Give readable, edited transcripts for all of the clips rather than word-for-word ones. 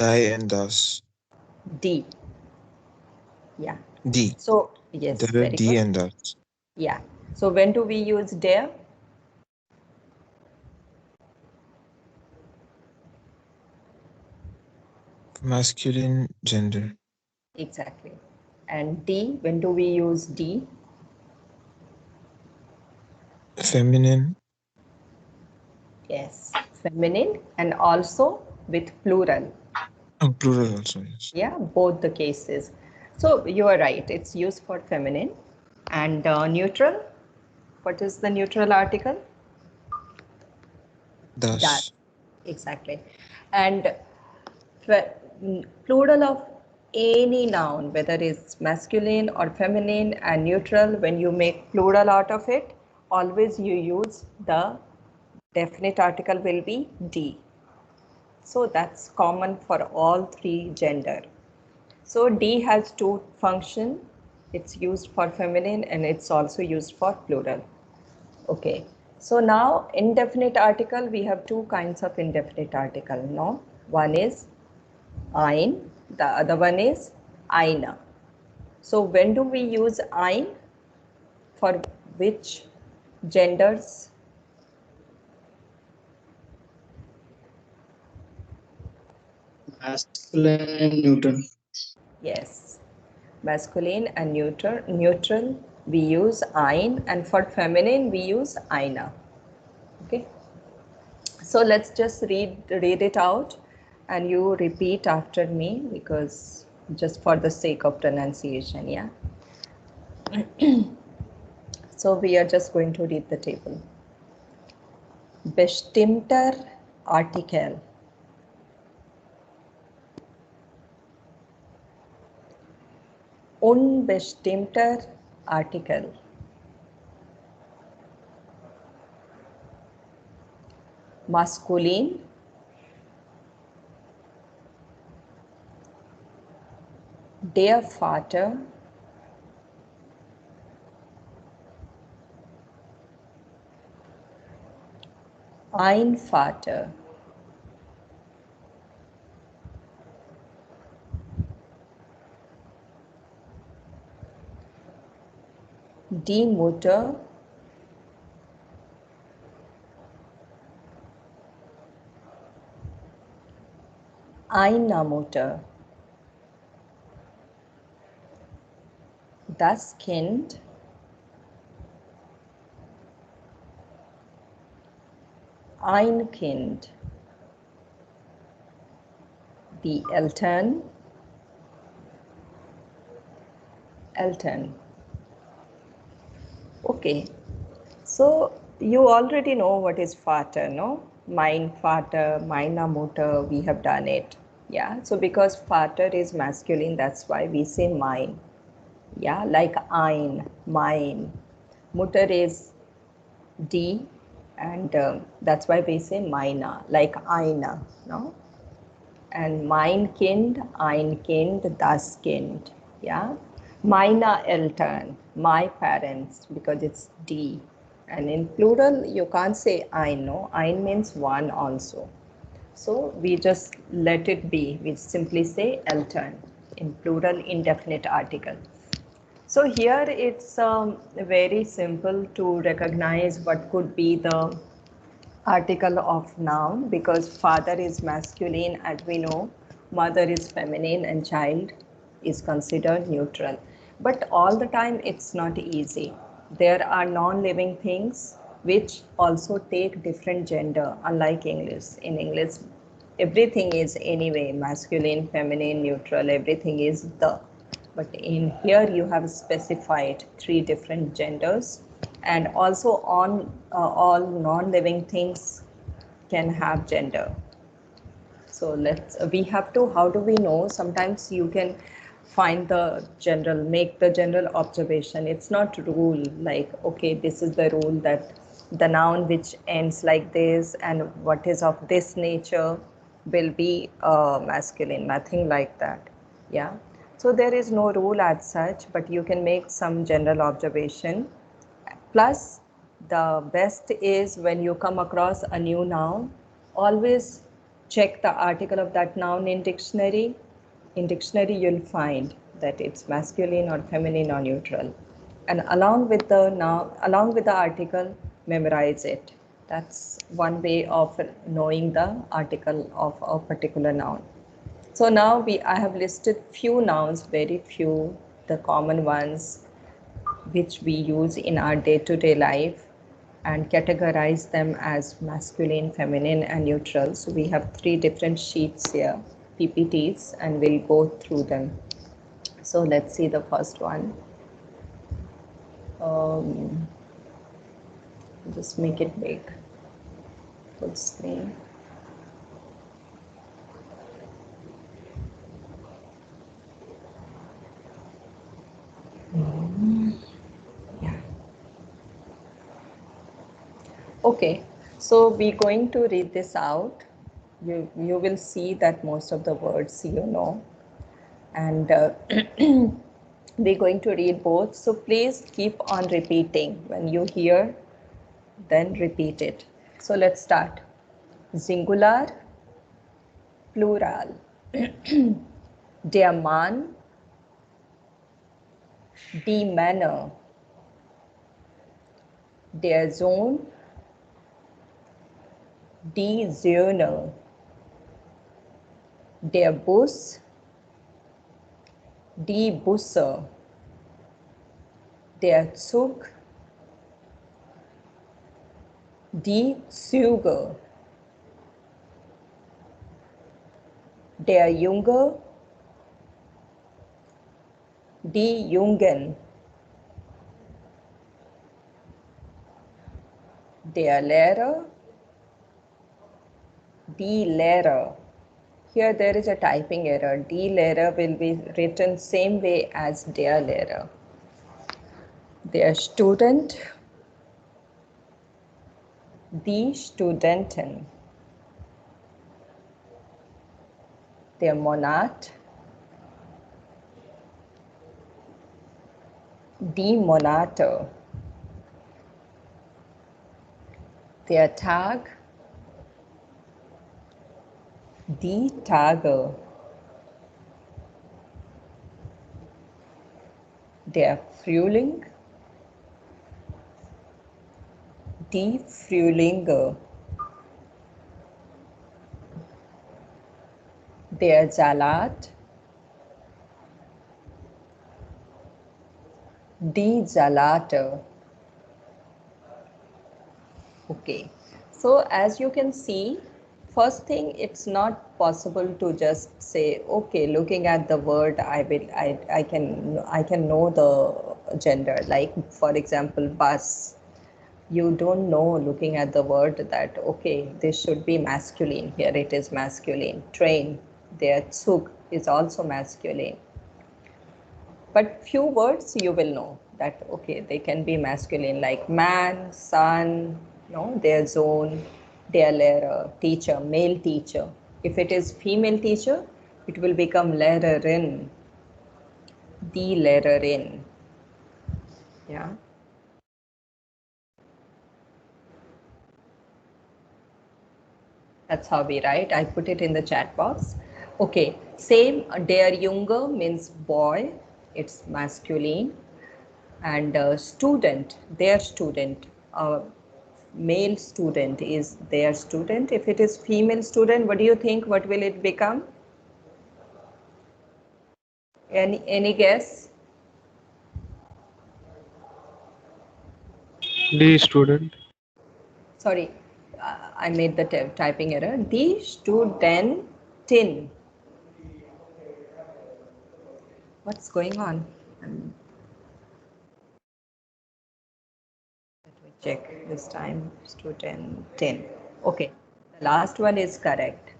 I and thus. D. Yeah. D. So yes, The very D good. and thus. Yeah. So when do we use dare? Masculine gender. Exactly. And D, when do we use D? Feminine. Yes, feminine and also with plural. Oh, plural also, yes. Yeah, both the cases. So you are right, it's used for feminine. And neutral, what is the neutral article? That, Thus. exactly. And plural of any noun, whether it's masculine or feminine and neutral, when you make plural out of it, always you use the definite article will be D. So that's common for all three gender. So D has two function. It's used for feminine and it's also used for plural. Okay. So now indefinite article, we have two kinds of indefinite article. No, one is ein, the other one is eine. So when do we use ein for which genders? Masculine and neutral. Yes, masculine and neutral we use ein, and for feminine we use eine. Okay. So let's just read it out and you repeat after me, because just for the sake of pronunciation, yeah. So we are just going to read the table. Bestimmter Artikel. Unbestimmter Artikel. Maskulin. Der Vater. Ein Vater. Die Mutter. Eine Mutter. Das Kind. Ein Kind. Die Eltern. Eltern. Okay, so you already know what is Vater, no? Mein Vater, meine Mutter, we have done it. Yeah, so because Vater is masculine, that's why we say mein. Yeah, like ein, mine. Mutter is D, and that's why we say meine, like eine, no? And mein Kind, ein Kind, das Kind. Yeah. Meine Eltern, my parents, because it's D. And in plural, you can't say ein, no. Ein means one also. So we just let it be. We simply say Eltern in plural indefinite article. So here it's very simple to recognize what could be the article of noun, because father is masculine, as we know, mother is feminine, and child is considered neutral. But all the time it's not easy. There are non-living things which also take different gender, unlike English. In English, everything is anyway masculine, feminine, neutral, everything is the. But in here you have specified three different genders, and also on all non-living things can have gender. So we have to, how do we know? Sometimes you can find the general, make the general observation. It's not rule like, okay, this is the rule that the noun which ends like this and what is of this nature will be masculine, nothing like that. Yeah. So there is no rule as such, but you can make some general observation. Plus, the best is when you come across a new noun, always check the article of that noun in dictionary. In dictionary, you'll find that it's masculine or feminine or neutral. And along with the noun, along with the article, memorize it. That's one way of knowing the article of a particular noun. So now I have listed few nouns, very few, the common ones which we use in our day-to-day life, and categorize them as masculine, feminine, and neutral. So we have 3 different sheets here, PPTs, and we'll go through them. So let's see the first one. Just make it big, full screen. Yeah. Okay, so we're going to read this out. You will see that most of the words you know, and we're going to read both. So please keep on repeating. When you hear, then repeat it. So let's start. Singular, plural. Der Mann, die Männer, der Sohn, die Söhne, der Bus, die Busse, der Zug, die Züge, der Junge, die Jungen, der Lehrer, die Lehrer. Here there is a typing error. Die Lehrer will be written same way as der Lehrer. Der Student, die Studentin, der Monat, die Monate, der Tag, die Tage, der Frühling, die Frühlinge, der Salat, die Salate. Okay, so as you can see, first thing, it's not possible to just say, okay, looking at the word, I can know the gender. Like for example, bus. You don't know looking at the word that, okay, this should be masculine. Here it is masculine. Train, their Zug is also masculine. But few words you will know that, okay, they can be masculine, like man, son, no, their zone, their Lehrer, teacher, male teacher. If it is female teacher, it will become Lehrerin, die Lehrerin. Yeah. That's how we write. I put it in the chat box. Okay, same, der Junge means boy, it's masculine. And student, their student, male student is their student. If it is female student, what do you think? What will it become? Any guess? The student. Sorry, I made the typing error. The studentin. What's going on? Let me check this time. Studentin. Okay, the last one is correct.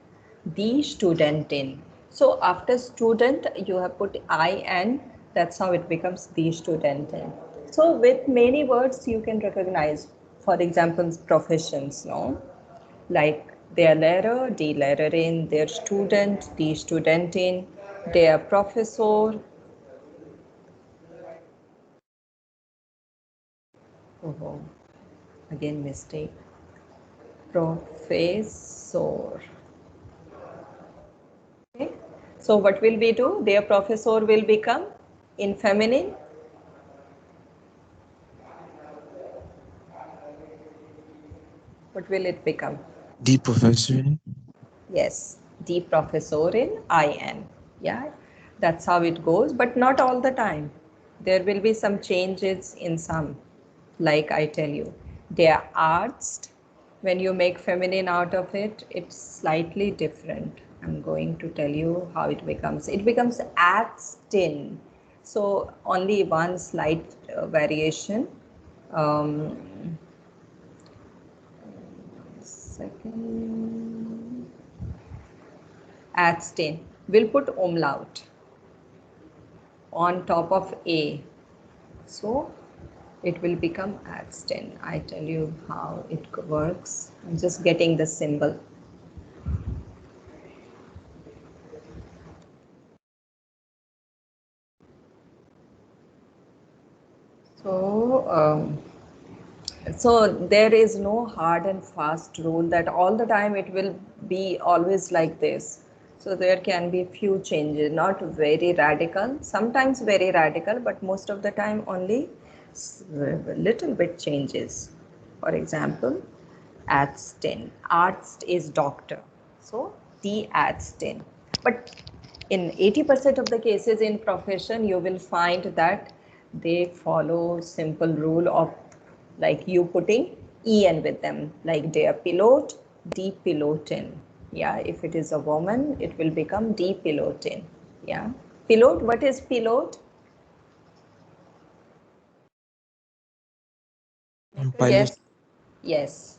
The studentin. So after student, you have put IN. That's how it becomes the studentin. So with many words, you can recognize, for example, professions, no? Like their Lehrer, die Lehrerin, their student, die Studentin, their professor. Oh, again mistake. Professor. So what will we do? Their professor will become in feminine. What will it become? The professor. Yes, the professor in IN. Yeah, that's how it goes, but not all the time. There will be some changes in some, like I tell you, they are arts. When you make feminine out of it, it's slightly different. I'm going to tell you how it becomes. It becomes adstin. So only one slight variation. Second. Adstin. We'll put umlaut on top of A. So it will become adstin. I tell you how it works. I'm just getting the symbol. So there is no hard and fast rule that all the time it will be always like this. So there can be few changes, not very radical, sometimes very radical, but most of the time only little bit changes. For example, Adstin. Arts is doctor. So the Adstin. But in 80% of the cases in profession, you will find that they follow simple rule of like you putting en with them, like their pilot, the pilotin. Yeah, if it is a woman, it will become the pilotin. Yeah, pilot. What is pilot? Pilot. Yes.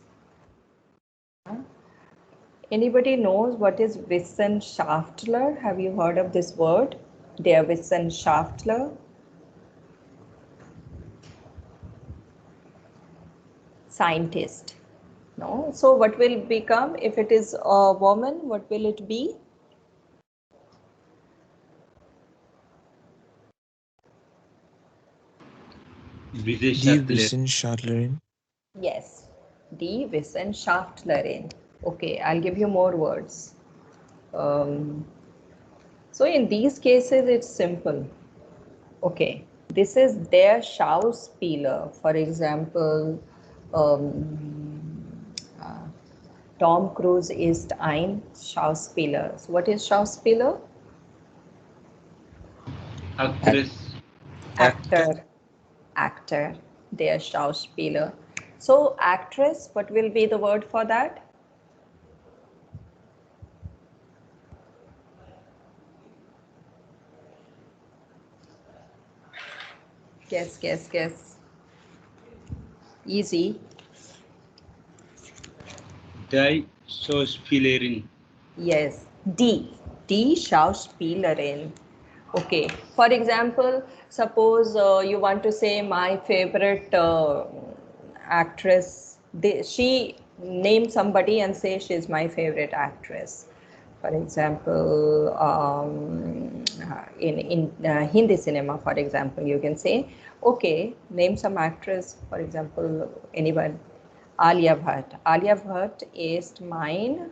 Anybody knows what is Wissenschaftler? Have you heard of this word? Der Wissenschaftler. Scientist. No. So what will become if it is a woman? What will it be? Die Wissenschaftlerin. Yes, die Wissenschaftlerin. Okay, I'll give you more words. So in these cases, it's simple. Okay, this is der Schauspieler. For example, Tom Cruise ist ein Schauspieler. So what is Schauspieler? Actress. Actor. Actor. Der Schauspieler. So actress, what will be the word for that? Guess. Easy. Die Schauspielerin. Yes, die Schauspielerin. Okay, for example, suppose you want to say my favorite actress, she name somebody and say she's my favorite actress. For example, in Hindi cinema, for example, you can say, okay, name some actress, for example, anyone. Alia Bhatt. Alia Bhatt is mine.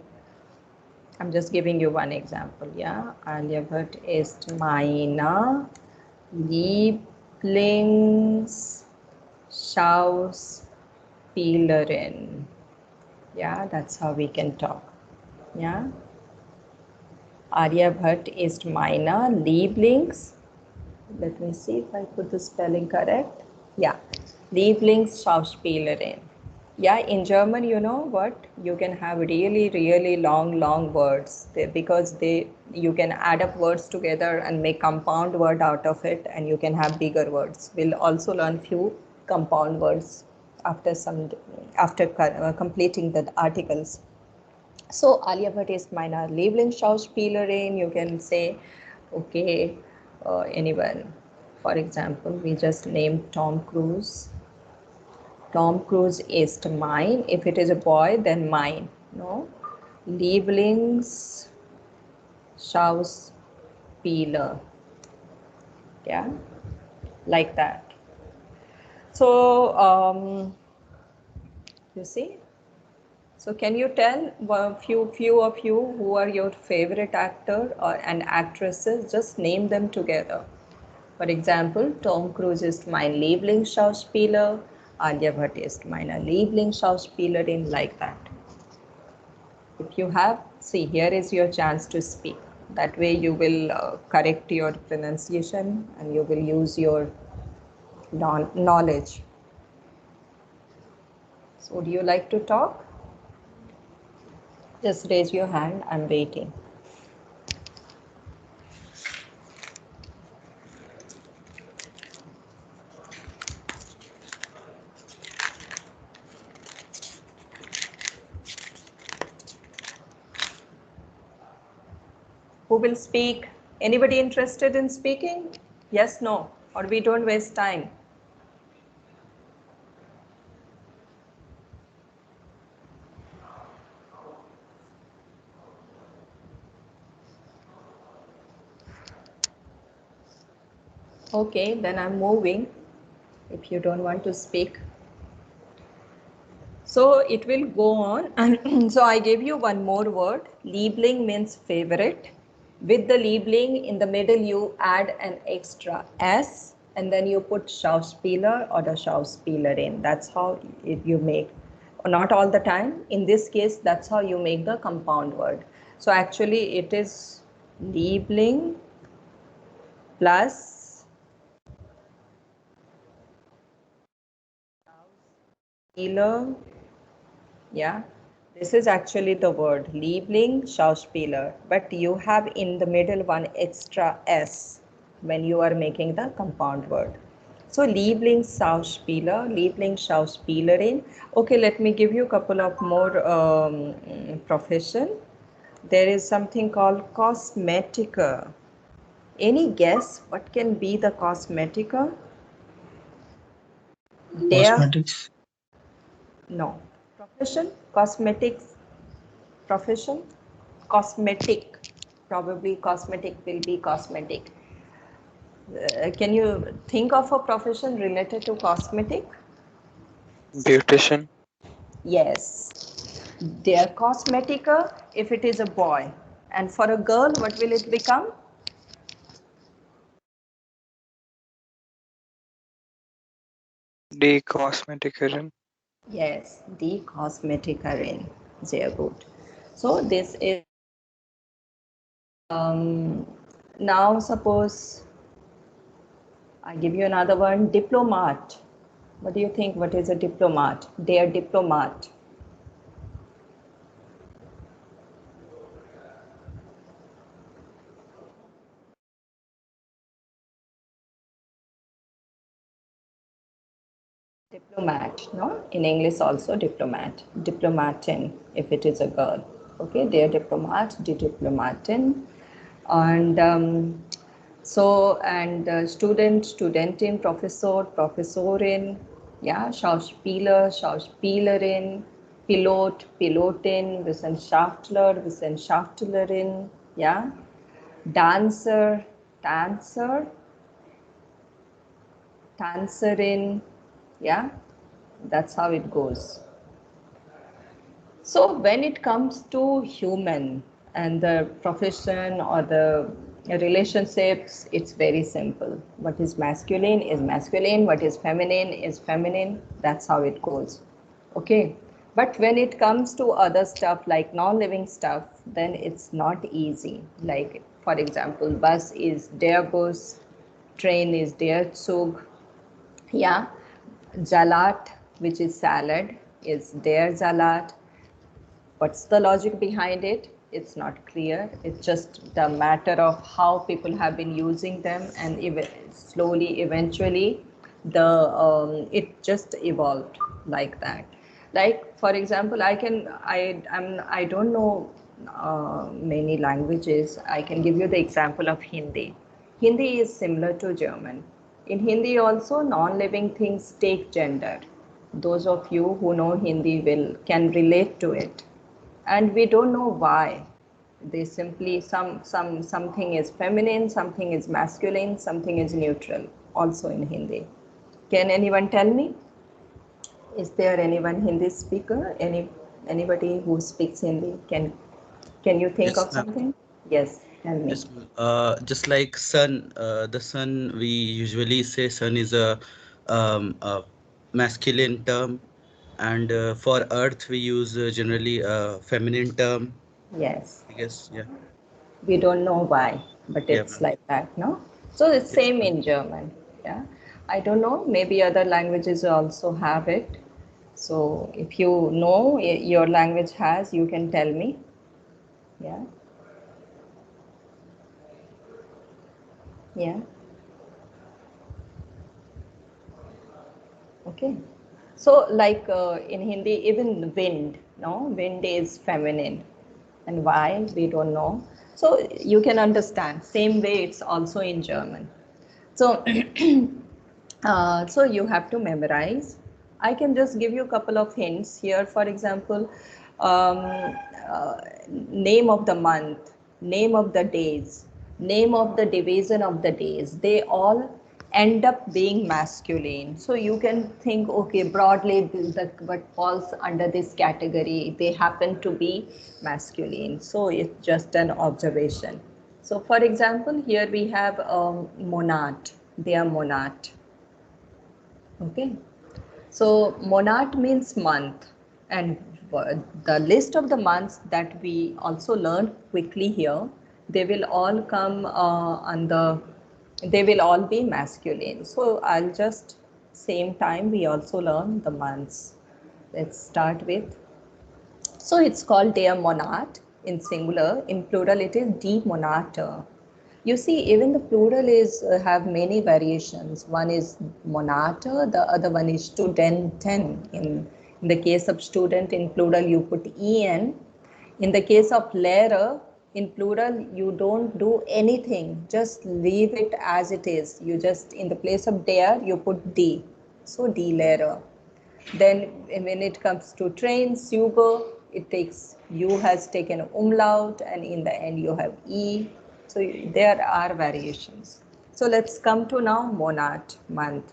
I'm just giving you one example. Yeah, Alia Bhatt ist meine Lieblingsschauspielerin. Yeah, that's how we can talk. Yeah, Alia Bhatt ist meine Lieblings. Let me see if I put the spelling correct. Yeah, Lieblingsschauspielerin. Yeah, in German, you know what? You can have really long words because you can add up words together and make compound word out of it, and you can have bigger words. We'll also learn few compound words after completing the articles. So Alia Bhatt is meine Lieblingsschauspielerin. You can say, okay, anyone. For example, we just named Tom Cruise. Tom Cruise is mine. If it is a boy, then mine. No. Lieblingsschauspieler. Yeah, like that. So, you see. So can you tell a few of you who are your favorite actor and actresses? Just name them together. For example, Tom Cruise ist mein Lieblingsschauspieler, Alia Bhatt ist meine Lieblingsschauspielerin, like that. If you have, see, here is your chance to speak. That way you will correct your pronunciation and you will use your knowledge. So would you like to talk? Just raise your hand, I'm waiting. Who will speak? Anybody interested in speaking? Yes, no, or we don't waste time. Okay, then I'm moving if you don't want to speak. So it will go on. And so I gave you one more word. Liebling means favorite. With the Liebling in the middle, you add an extra S and then you put Schauspieler or the Schauspielerin. That's how you make, not all the time. In this case, that's how you make the compound word. So actually it is Liebling plus Schauspieler. Yeah, this is actually the word Liebling Schauspieler, but you have in the middle one extra S when you are making the compound word. So Liebling Schauspielerin. Okay, let me give you a couple of more profession. There is something called cosmetica. Any guess what can be the cosmetica? Cosmetics. No. Profession? Cosmetics. Profession? Cosmetic. Probably cosmetic will be cosmetic. Can you think of a profession related to cosmetic? Beautician. Yes. Their cosmetica if it is a boy. And for a girl, what will it become? The cosmetician. Yes, the cosmetician. Sehr gut. So this is now suppose I give you another one, diplomat. What do you think? What is a diplomat? They are diplomat. Diplomat, no? In English also diplomat. Diplomatin if it is a girl. Okay, they are diplomat, die Diplomatin. And student, studentin, professor, professorin, yeah, Schauspieler, Schauspielerin, Pilot, Pilotin, Wissenschaftler, Wissenschaftlerin, yeah, dancer, dancer, dancerin, yeah, that's how it goes. So when it comes to human and the profession or the relationships, it's very simple. What is masculine is masculine, what is feminine, that's how it goes. Okay. But when it comes to other stuff like non-living stuff, then it's not easy. Like, for example, bus is der Bus, train is der Zug, yeah. Salat, which is salad, is der Salat. What's the logic behind it? It's not clear. It's just the matter of how people have been using them, and slowly, eventually, it just evolved like that. Like, for example, I don't know many languages. I can give you the example of Hindi. Hindi is similar to German. In Hindi also, non-living things take gender. Those of you who know Hindi can relate to it. And we don't know why. They simply, something is feminine, something is masculine, something is neutral, also in Hindi. Can anyone tell me? Is there anyone Hindi speaker? Anybody who speaks Hindi, can you think Yes, of ma'am. something? Yes, tell me. Yes, ma'am. Just like sun, the sun, we usually say sun is a masculine term, and for earth, we use generally a feminine term. Yes. I guess, yeah. We don't know why, but Yeah, it's ma'am. like that, no? So it's Yes, same ma'am. in German. Yeah. I don't know. Maybe other languages also have it. So if you know your language has, you can tell me. Yeah. Yeah. Okay. So like in Hindi, even wind, no? Wind is feminine. And why? We don't know. So you can understand. Same way it's also in German. So, so you have to memorize. I can just give you a couple of hints here. For example, name of the month, name of the days, name of the division of the days. They all end up being masculine. So you can think, okay, broadly, what falls under this category, they happen to be masculine. So it's just an observation. So for example, here we have monad. They are monad. Okay. So monad means month, and the list of the months that we also learned quickly here, they will all come on the, they will all be masculine. So I'll just same time we also learn the months. Let's start with, so it's called der Monat in singular. In plural, it is die Monate. You see, even the plural is have many variations. One is Monate, the other one is Studenten. In the case of student, in plural, you put en. In the case of Lehrer, in plural, you don't do anything. Just leave it as it is. You just, in the place of der, you put die. So die Lehrer. Then when it comes to trains, Züge, it takes, U has taken umlaut, and in the end you have E. So there are variations. So let's come to now monat, month.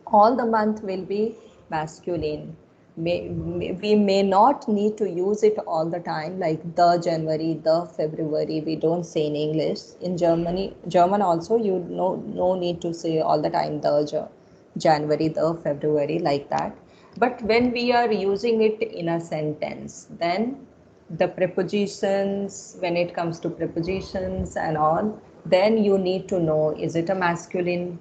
All the month will be masculine. We may not need to use it all the time, like the January, the February. We don't say in English. In German also, you no need to say all the time the January, the February, like that. But when we are using it in a sentence, then the prepositions, when it comes to prepositions and all, then you need to know, is it a masculine,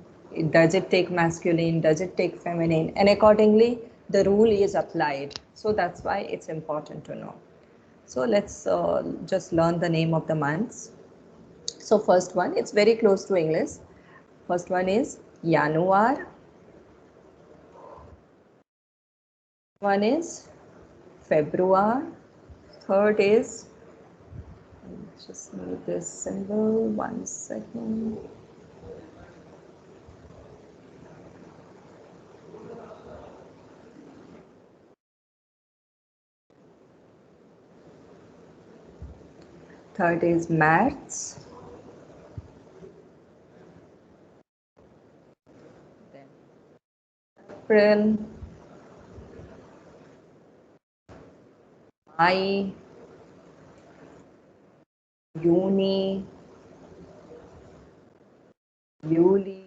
does it take masculine, does it take feminine, and accordingly the rule is applied. So that's why it's important to know. So let's just learn the name of the months. So first one, it's very close to English. First one is Januar. One is February. Third is, just need this symbol, 1 second. Third is March. Then April, May, Juni, July,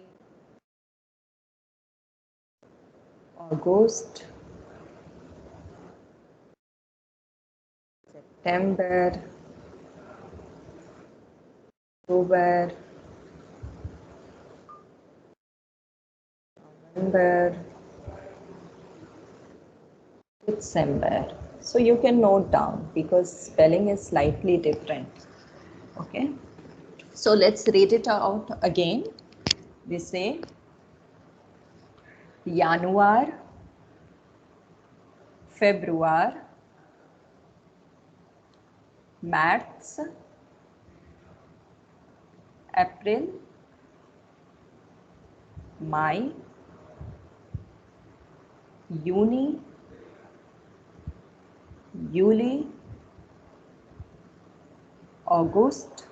August, September, October, November, December. So you can note down because spelling is slightly different. Okay. So let's read it out again. We say Januar, February, March, April, May, Juni, July, August,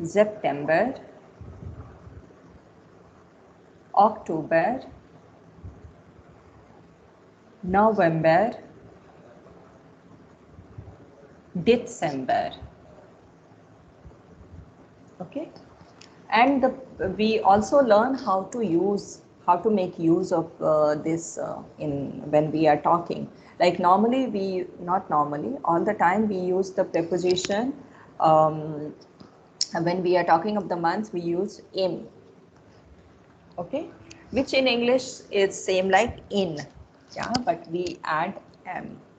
September, October, November, December. Okay, and we also learn how to make use of this in when we are talking. Like normally not normally, all the time we use the preposition. When we are talking of the months, we use in. Okay, which in English is same like in, yeah, but we add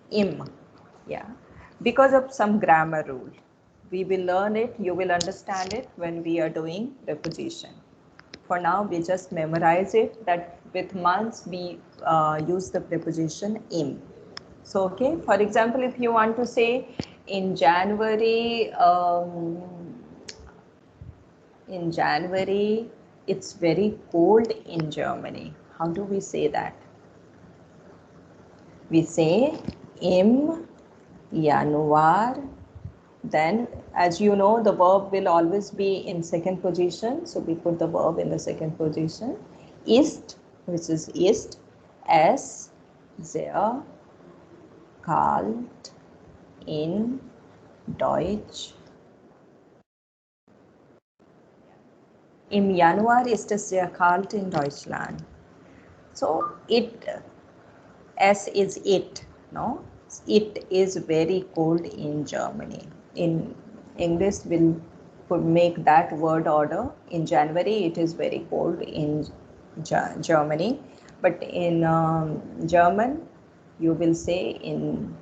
im, yeah, because of some grammar rule. We will learn it, you will understand it when we are doing preposition. For now we just memorize it that with months we use the preposition im. So okay, for example, if you want to say in January, it's very cold in Germany. How do we say that? We say im Januar. Then, as you know, the verb will always be in second position. So we put the verb in the second position. Ist, which is ist, es sehr kalt in Deutsch. Im Januar ist es sehr kalt in Deutschland. So S is it, no? It is very cold in Germany. In English, we'll make that word order. In January, it is very cold in Germany. But in German, you will say in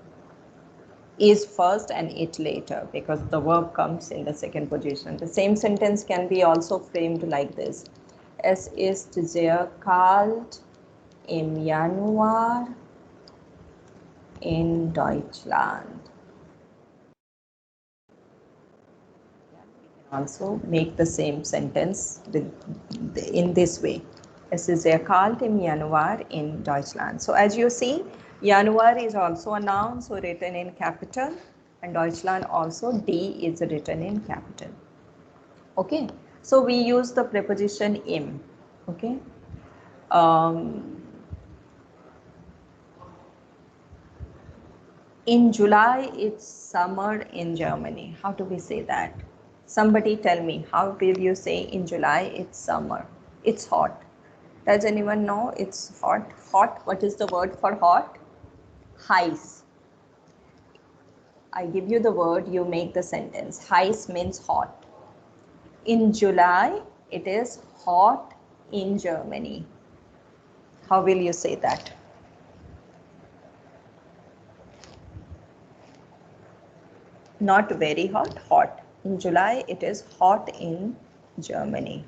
is first and it later because the verb comes in the second position. The same sentence can be also framed like this. Es ist sehr kalt im Januar in Deutschland. We can also make the same sentence in this way. Es ist sehr kalt im Januar in Deutschland. So as you see, Januar is also a noun, so written in capital, and Deutschland also, D is written in capital. Okay, so we use the preposition im. Okay. In July, it's summer in Germany. How do we say that? Somebody tell me, how will you say in July it's summer? It's hot. Does anyone know it's hot? Hot, what is the word for hot? Heiß. I give you the word, you make the sentence. Heiß means hot. In July, it is hot in Germany. How will you say that? Not very hot, hot. In July, it is hot in Germany.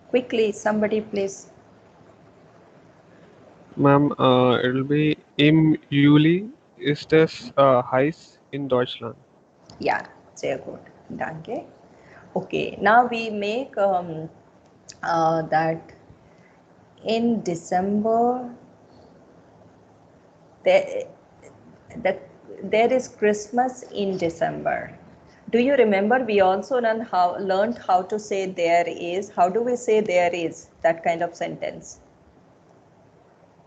Quickly, somebody please. Ma'am, it will be im Juli ist es heiß in Deutschland. Yeah, sehr gut. Danke. Okay, now we make that in December, there is Christmas in December. Do you remember we also learned how to say there is? How do we say there is? That kind of sentence.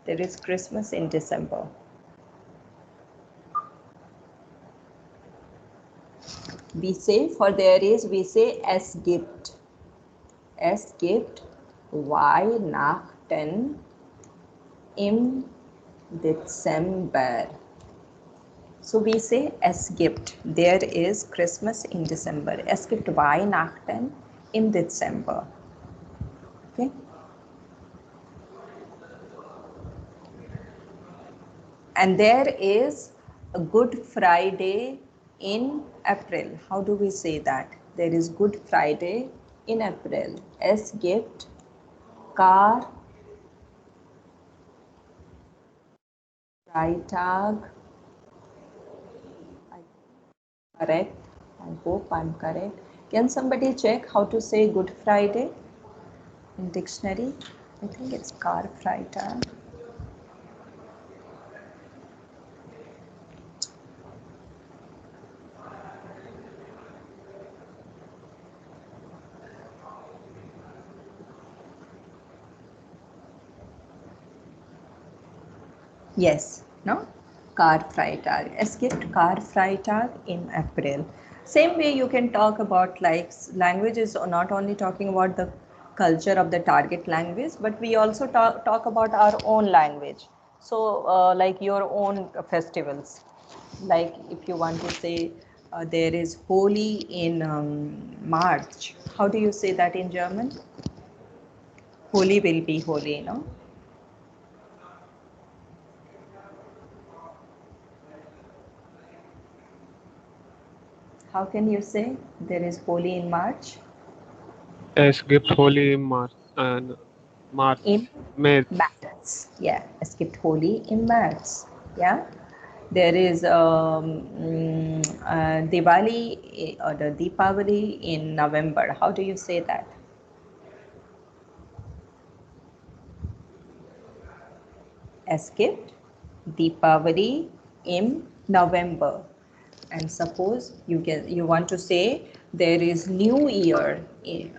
There is Christmas in December. We say for there is, we say es gibt. Es gibt Weihnachten im Dezember. So we say es gibt. There is Christmas in December. Es gibt Weihnachten im Dezember. Okay. And there is a Good Friday in April. How do we say that? There is Good Friday in April. Es gibt Karfreitag. Correct. I hope I'm correct. Can somebody check how to say Good Friday in dictionary? I think it's Karfreitag. Yes, no? Karfreitag. Es gibt Karfreitag im April. Same way you can talk about like languages are not only talking about the culture of the target language, but we also talk about our own language. So like your own festivals. Like if you want to say there is Holi in March. How do you say that in German? Holi will be Holi, no? How can you say there is Holi in March? Es gibt Holi im March, In März. März. Yeah, es gibt Holi im März. Yeah. There is Diwali or the Deepavali in November. How do you say that? Es gibt Deepavali in November. And suppose you want to say there is New Year in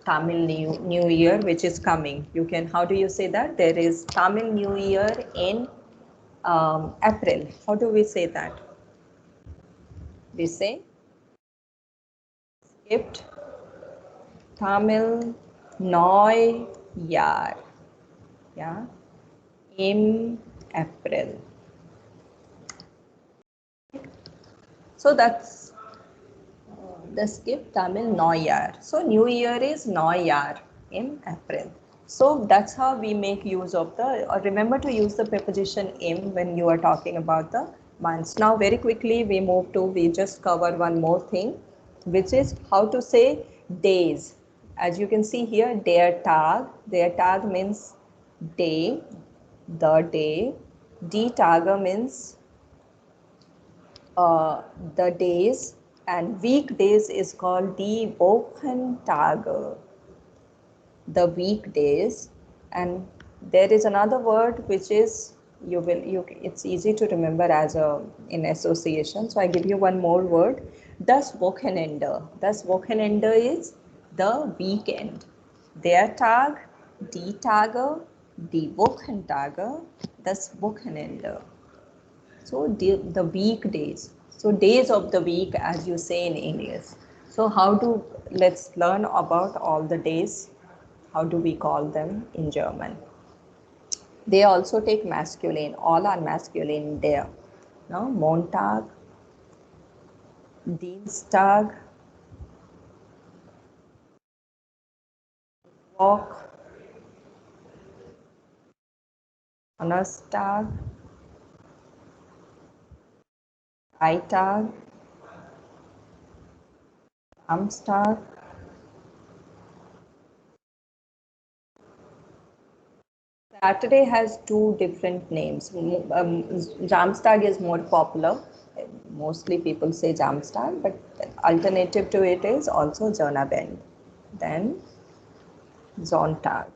Tamil New Year which is coming. You can, how do you say that? There is Tamil New Year in April. How do we say that? We say skipped Tamil Neujahr. Yeah, in April. So that's the skip Tamil Neujahr. So New Year is Neujahr in April. So that's how we make use of the, or remember to use the preposition im when you are talking about the months. Now very quickly we just cover one more thing, which is how to say days. As you can see here, der Tag means day, the day. Die Tage means the days, and weekdays is called die Wochentage, the weekdays. And there is another word which is it's easy to remember as a in association. So I give you one more word, das Wochenende. Das Wochenende is the weekend. Der Tag, die Tage, die Wochentage, das Wochenende. So the weekdays. So days of the week, as you say in English. So let's learn about all the days. How do we call them in German? They also take masculine. All are masculine there. No? Montag, Dienstag, Mittwoch, Donnerstag, Freitag, Samstag, Saturday has two different names. Samstag is more popular. Mostly people say Samstag, but alternative to it is also Sonnabend. Then Sonntag.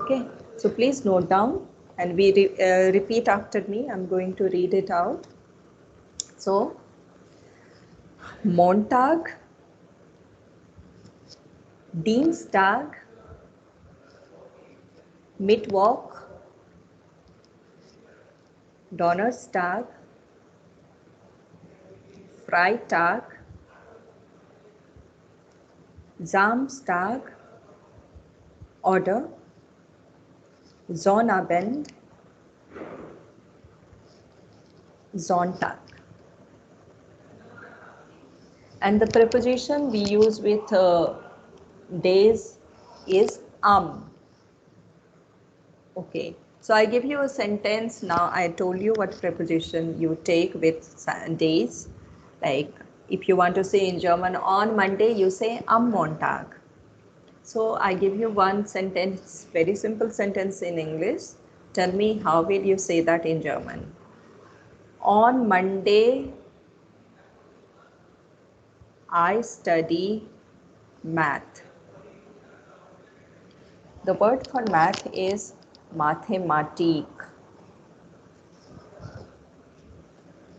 Okay, so please note down and we repeat after me. I'm going to read it out. So, Montag, Dienstag, Mittwoch, Donnerstag, Freitag, Samstag oder Sonnabend, Sonntag. And the preposition we use with days is am. Okay, so I give you a sentence now. I told you what preposition you take with days. Like if you want to say in German, on Monday, you say am Montag. So I give you one sentence, very simple sentence in English. Tell me how will you say that in German? On Monday, I study math. The word for math is Mathematik.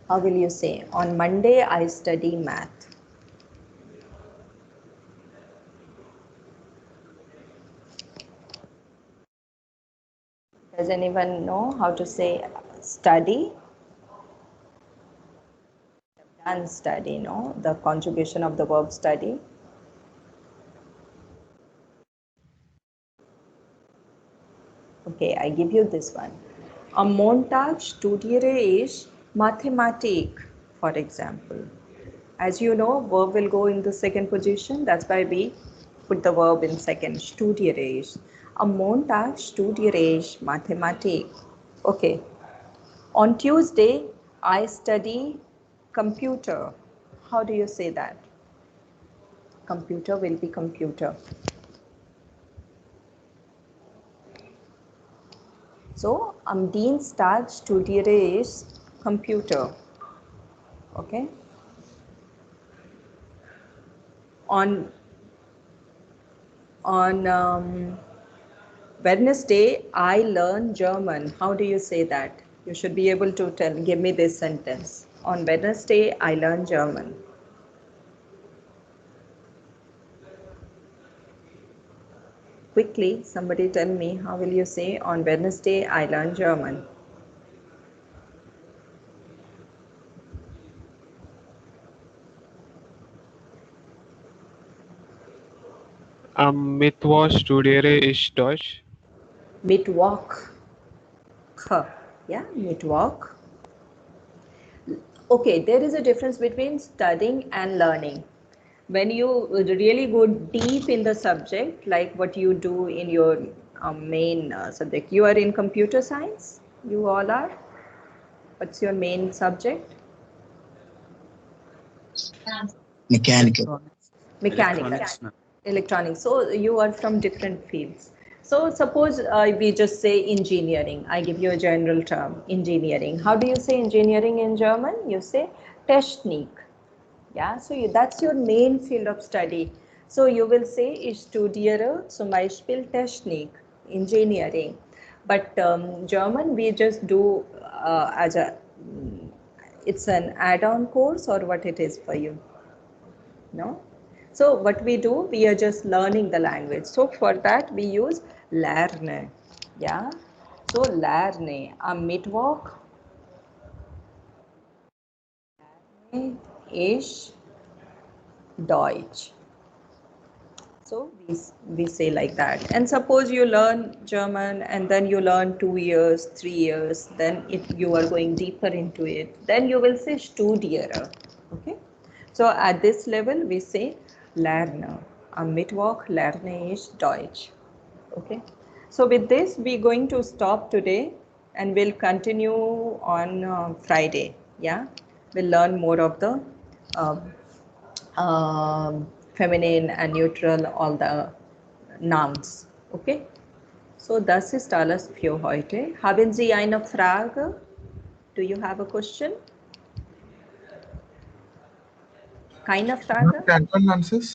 How will you say? On Monday, I study math. Does Does anyone know how to say study? Done study, no? The conjugation of the verb study. Okay, I give you this one. Am Montag studiere ich Mathematik, for example. As you know, verb will go in the second position. That's why we put the verb in second. Studiere ich. Am Montag studiere ich Mathematik. Okay. On Tuesday, I study computer. How do you say that? Computer will be computer. So, am Dienstag studiere ich Computer. Okay. On Wednesday, I learn German. How do you say that? You should be able to give me this sentence. On Wednesday, I learn German. Quickly, somebody tell me, how will you say, on Wednesday, I learn German? Am Mittwoch studiere ich Deutsch. Mittwoch. Yeah, Mittwoch. Okay, there is a difference between studying and learning. When you really go deep in the subject, like what you do in your main subject, you are in computer science, you all are. What's your main subject? Mechanical. Mechanical. Electronics. So you are from different fields. So suppose we just say engineering. I give you a general term, engineering. How do you say engineering in German? You say Technik. Yeah, so that's your main field of study. So you will say, ich studiere zum Beispiel Technik, engineering. But German, we just do as a, it's an add-on course, or what it is for you? No? So what we do, we are just learning the language. So for that, we use lerne. Yeah. So lerne. Am Mittwoch ich Deutsch. So we say like that. And suppose you learn German and then you learn 2 years, 3 years, then if you are going deeper into it, then you will say studiere. Okay. So at this level, we say lerne. Am Mittwoch lerne ich Deutsch. Okay. So with this, we're going to stop today and we'll continue on Friday. Yeah. We'll learn more of the feminine and neutral, all the nouns. Okay. So das ist alles für heute. Haben Sie eine Frage? Do you have a question? Keine Frage? Random answers.